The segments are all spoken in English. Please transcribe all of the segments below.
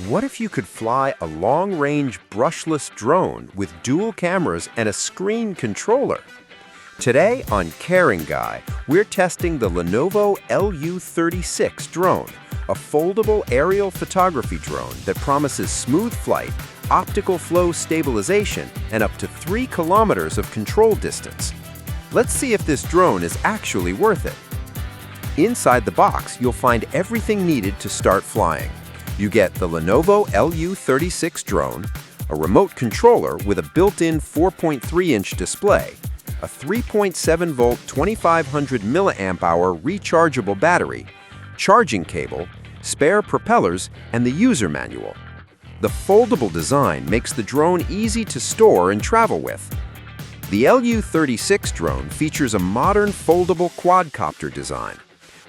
What if you could fly a long-range brushless drone with dual cameras and a screen controller? Today on Caring Guy, we're testing the Lenovo LU36 Drone, a foldable aerial photography drone that promises smooth flight, optical flow stabilization, and up to 3 kilometers of control distance. Let's see if this drone is actually worth it. Inside the box, you'll find everything needed to start flying. You get the Lenovo LU36 Drone, a remote controller with a built-in 4.3-inch display, a 3.7-volt 2500 mAh rechargeable battery, charging cable, spare propellers, and the user manual. The foldable design makes the drone easy to store and travel with. The LU36 Drone features a modern foldable quadcopter design.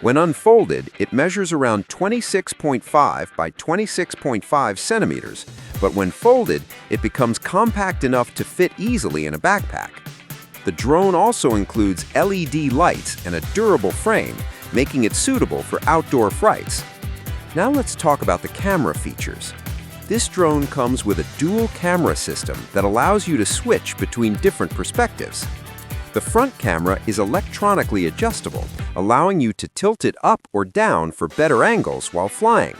When unfolded, it measures around 26.5 by 26.5 centimeters, but when folded, it becomes compact enough to fit easily in a backpack. The drone also includes LED lights and a durable frame, making it suitable for outdoor flights. Now let's talk about the camera features. This drone comes with a dual camera system that allows you to switch between different perspectives. The front camera is electronically adjustable, allowing you to tilt it up or down for better angles while flying.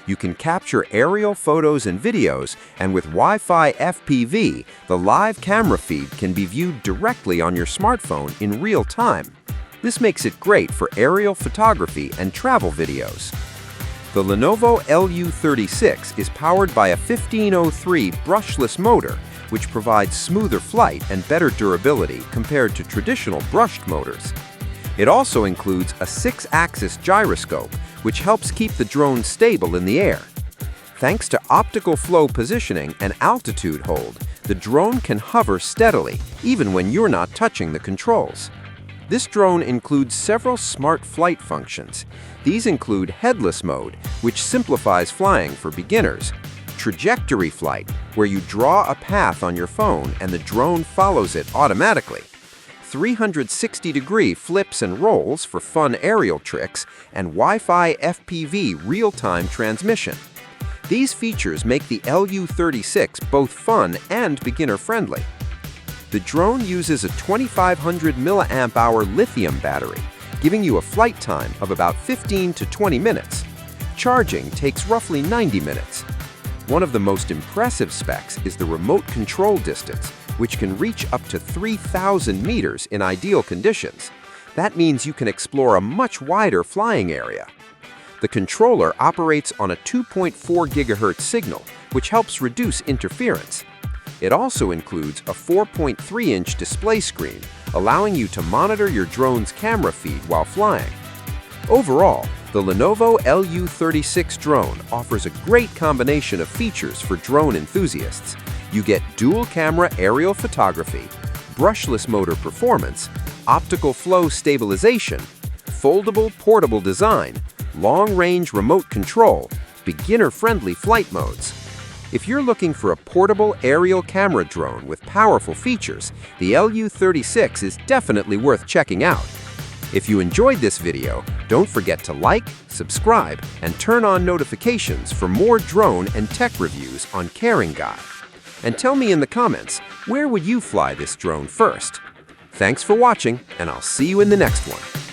You can capture aerial photos and videos, and with Wi-Fi FPV, the live camera feed can be viewed directly on your smartphone in real time. This makes it great for aerial photography and travel videos. The Lenovo LU36 is powered by a 1503 brushless motor, which provides smoother flight and better durability compared to traditional brushed motors. It also includes a 6-axis gyroscope, which helps keep the drone stable in the air. Thanks to optical flow positioning and altitude hold, the drone can hover steadily, even when you're not touching the controls. This drone includes several smart flight functions. These include Headless mode, which simplifies flying for beginners, trajectory flight, where you draw a path on your phone and the drone follows it automatically, 360-degree flips and rolls for fun aerial tricks, and Wi-Fi FPV real-time transmission. These features make the LU36 both fun and beginner-friendly. The drone uses a 2500 mAh lithium battery, giving you a flight time of about 15 to 20 minutes. Charging takes roughly 90 minutes. One of the most impressive specs is the remote control distance, which can reach up to 3,000 meters in ideal conditions. That means you can explore a much wider flying area. The controller operates on a 2.4 GHz signal, which helps reduce interference. It also includes a 4.3-inch display screen, allowing you to monitor your drone's camera feed while flying. Overall, the Lenovo LU36 Drone offers a great combination of features for drone enthusiasts. You get dual camera aerial photography, brushless motor performance, optical flow stabilization, foldable portable design, long-range remote control, beginner-friendly flight modes. If you're looking for a portable aerial camera drone with powerful features, the LU36 is definitely worth checking out. If you enjoyed this video, don't forget to like, subscribe, and turn on notifications for more drone and tech reviews on Caring Guy. And tell me in the comments, where would you fly this drone first? Thanks for watching, and I'll see you in the next one.